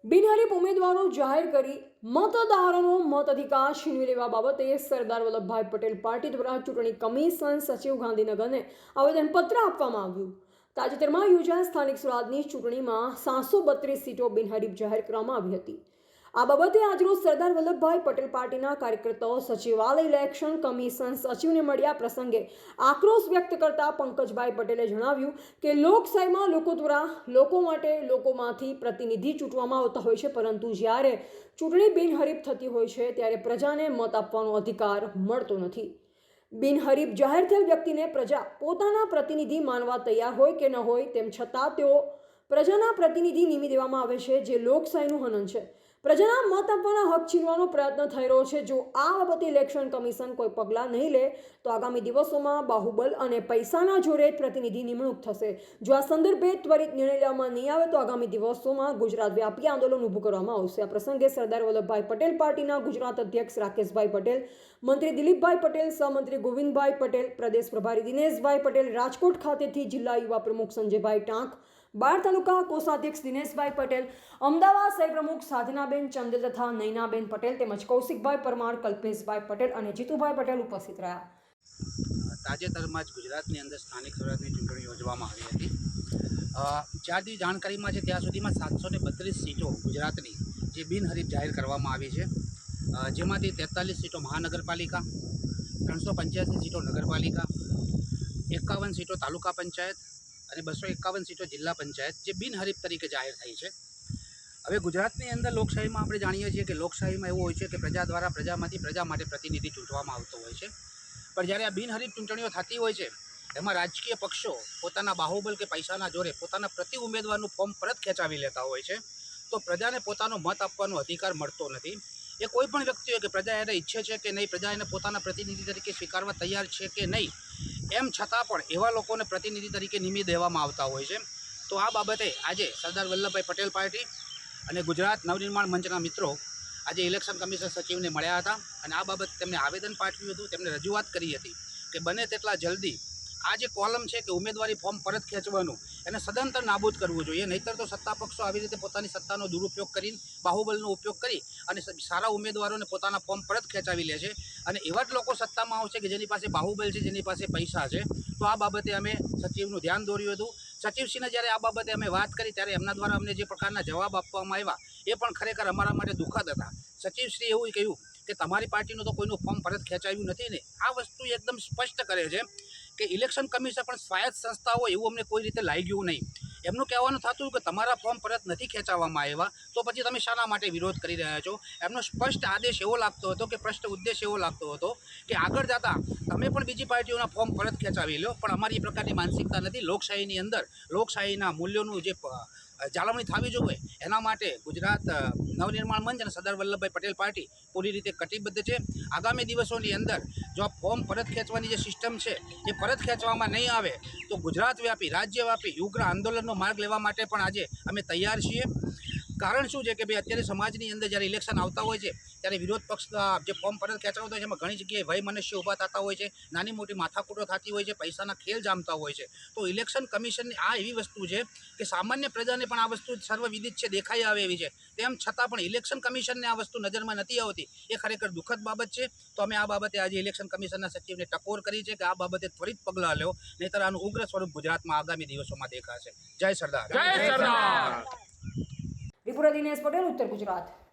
બિનહરીફ ઉમેદવારો જાહેર કરી મતદારોનો મતાધિકાર છીનવી લેવા બાબતે સરદાર વલ્લભભાઈ પટેલ પાર્ટી દ્વારા ચૂંટણી કમિશન સચિવ ગાંધીનગરને આવેદનપત્ર આપવામાં આવ્યું. તાજેતરમાં યોજાયેલ સ્થાનિક સ્વરાજની ચૂંટણીમાં 732 સીટો બિનહરીફ જાહેર કરવામાં આવી હતી. આ બાબતે આજરોજ સરદાર વલ્લભભાઈ પટેલ પાર્ટીના કાર્યકર્તાઓ સચિવાલય ઇલેક્શન કમિશન સચિવને મળ્યા. પ્રસંગે આક્રોશ વ્યક્ત કરતા પંકજભાઈ પટેલે જણાવ્યું કે લોકશાહીમાં લોકો દ્વારા લોકો માટે લોકોમાંથી પ્રતિનિધિ ચૂંટવામાં આવતા હોય છે, પરંતુ જ્યારે ચૂંટણી બિનહરીફ થતી હોય છે ત્યારે પ્રજાને મત આપવાનો અધિકાર મળતો નથી. બિનહરીફ જાહેર થયેલ વ્યક્તિને પ્રજા પોતાના પ્રતિનિધિ માનવા તૈયાર હોય કે ન હોય, તેમ છતાં તેઓ પ્રજાના પ્રતિનિધિ નિમી દેવામાં આવે છે, જે લોકશાહીનું હનન છે. પ્રજાના મત આપવાના હક છીનવાનો પ્રયત્ન થઈ રહ્યો છે. જો આ બાબતે ઇલેક્શન કમિશન કોઈ પગલાં નહીં લે તો આગામી દિવસોમાં બાહુબલ અને પૈસાના જોરે પ્રતિનિધિ નિમણૂક થશે. જો આ સંદર્ભે ત્વરિત નિર્ણય લેવામાં નહીં આવે તો આગામી દિવસોમાં ગુજરાત વ્યાપી આંદોલન ઊભું કરવામાં આવશે. આ પ્રસંગે સરદાર વલ્લભભાઈ પટેલ પાર્ટીના ગુજરાત અધ્યક્ષ રાકેશભાઈ પટેલ, મંત્રી દિલીપભાઈ પટેલ, સહમંત્રી ગોવિંદભાઈ પટેલ, પ્રદેશ પ્રભારી દિનેશભાઈ પટેલ, રાજકોટ ખાતેથી જિલ્લા યુવા પ્રમુખ સંજયભાઈ ટાંક, બાળ તાલુકા કોષાધ્યક્ષ દિનેશભાઈ પટેલ, અમદાવાદ શહેર પ્રમુખ સાધનાબેન ચંદ્ર તથા નૈનાબેન પટેલ તેમજ કૌશિકભાઈ પરમાર, કલ્પેશભાઈ પટેલ અને જીતુભાઈ પટેલ ઉપસ્થિત રહ્યા. તાજેતરમાં જ ગુજરાતની અંદર સ્થાનિક સ્વરાજની ચૂંટણી યોજવામાં આવી હતી. જ્યાંથી જાણકારીમાં છે ત્યાં સુધીમાં 732 સીટો ગુજરાતની જે બિનહરીફ જાહેર કરવામાં આવી છે, જેમાંથી 43 સીટો મહાનગરપાલિકા, 385 સીટો નગરપાલિકા, 51 સીટો તાલુકા પંચાયત અને 251 સીટો જિલ્લા પંચાયત જે બિનહરીફ તરીકે જાહેર થઈ છે. હવે ગુજરાતની અંદર લોકશાહીમાં આપણે જાણીએ છીએ કે લોકશાહીમાં એવું હોય છે કે પ્રજા દ્વારા પ્રજામાંથી પ્રજા માટે પ્રતિનિધિ ચૂંટવામાં આવતો હોય છે. પણ જ્યારે આ બિનહરીફ ચૂંટણીઓ થતી હોય છે એમાં રાજકીય પક્ષો પોતાના બાહુબલ કે પૈસાના જોરે પોતાના પ્રતિ ઉમેદવારનું ફોર્મ પરત ખેંચાવી લેતા હોય છે, તો પ્રજાને પોતાનો મત આપવાનો અધિકાર મળતો નથી. એ કોઈ પણ વ્યક્તિ હોય કે પ્રજા એને ઈચ્છે છે કે નહીં, પ્રજા એને પોતાના પ્રતિનિધિ તરીકે સ્વીકારવા તૈયાર છે કે નહીં, એમ છતાં પણ એવા લોકોને પ્રતિનિધિ તરીકે નિમી દેવામાં આવતા હોય છે. તો આ બાબતે આજે સરદાર વલ્લભભાઈ પટેલ પાર્ટી અને ગુજરાત નવનિર્માણ મંચના મિત્રો આજે ઇલેક્શન કમિશન સચિવને મળ્યા હતા અને આ બાબતે તેમને આવેદન પાઠવ્યું હતું. તેમને રજૂઆત કરી હતી કે બને તેટલા જલ્દી આ જે કોલમ છે કે ઉમેદવારી ફોર્મ પરત ખેંચવાનું એને સદંતર નાબૂદ કરવું જોઈએ. નહીંતર તો સત્તા પક્ષો આવી રીતે પોતાની સત્તાનો દુરુપયોગ કરીને બાહુબલનો ઉપયોગ કરી અને સારા ઉમેદવારોને પોતાના ફોર્મ પરત ખેંચાવી લે છે અને એવા જ લોકો સત્તામાં આવશે કે જેની પાસે બાહુબલ છે, જેની પાસે પૈસા છે. તો આ બાબતે અમે સચિવનું ધ્યાન દોર્યું હતું. સચિવશ્રીને જ્યારે આ બાબતે અમે વાત કરી ત્યારે એમના દ્વારા અમને જે પ્રકારના જવાબ આપવામાં આવ્યા એ પણ ખરેખર અમારા માટે દુઃખદ હતા. સચિવશ્રીએ એવું કહ્યું કે તમારી પાર્ટીનું તો કોઈનું ફોર્મ પરત ખેંચાવ્યું નથી ને. આ વસ્તુ એકદમ સ્પષ્ટ કરે છે કે ઇલેક્શન કમિશન પણ સ્વાયત્ત સંસ્થા હોય એવું અમને કોઈ રીતે લાગ્યું નહીં. એમનું કહેવાનું થતું કે તમારા ફોર્મ પરત નથી ખેંચાવવામાં આવ્યા તો પછી તમે શાના માટે વિરોધ કરી રહ્યા છો. એમનો સ્પષ્ટ આદેશ એવો લાગતો હતો કે સ્પષ્ટ ઉદ્દેશ એવો લાગતો હતો કે આગળ જતા તમે પણ બીજી પાર્ટીઓના ફોર્મ પરત ખેંચાવી લો, પણ અમારી એ પ્રકારની માનસિકતા નથી. લોકશાહીની અંદર લોકશાહીના મૂલ્યોનું જે જાળવણી થવી જોઈએ એના માટે ગુજરાત નવનિર્માણ મંચ અને સરદાર વલ્લભભાઈ પટેલ પાર્ટી પૂરી રીતે કટિબદ્ધ છે. આગામી દિવસોની અંદર જો આ ફોર્મ પરત ખેંચવાની જે સિસ્ટમ છે એ પરત ખેંચવામાં નહીં આવે તો ગુજરાત વ્યાપી રાજ્યવ્યાપી ઉગ્ર આંદોલનનો માર્ગ લેવા માટે પણ આજે અમે તૈયાર છીએ. કારણ શું છે કે ભાઈ અત્યારે સમાજની અંદર જ્યારે ઇલેક્શન આવતા હોય છે ત્યારે વિરોધ પક્ષ જે ફોર્મ પરત ખેંચાવતા હોય છે એમાં ઘણી જગ્યાએ ભય મનુષ્ય ઊભા થતા હોય છે, નાની મોટી માથાકૂટો થતી હોય છે, પૈસાના ખેલ જામતા હોય છે. તો ઇલેક્શન કમિશનની આ એવી વસ્તુ છે કે સામાન્ય પ્રજાને પણ આ વસ્તુ સર્વવિદિત છે, દેખાઈ આવે એવી છે. તેમ છતાં પણ ઇલેક્શન કમિશનને આ વસ્તુ નજરમાં નથી આવતી, એ ખરેખર દુઃખદ બાબત છે. તો અમે આ બાબતે આજે ઇલેક્શન કમિશનના સચિવને ટકોર કરી છે કે આ બાબતે ત્વરિત પગલાં લો, નહીંતર આનું ઉગ્ર સ્વરૂપ ગુજરાતમાં આગામી દિવસોમાં દેખાશે. જય સરદાર. રિપોર્ટર દિનેશ પટેલ, ઉત્તર ગુજરાત.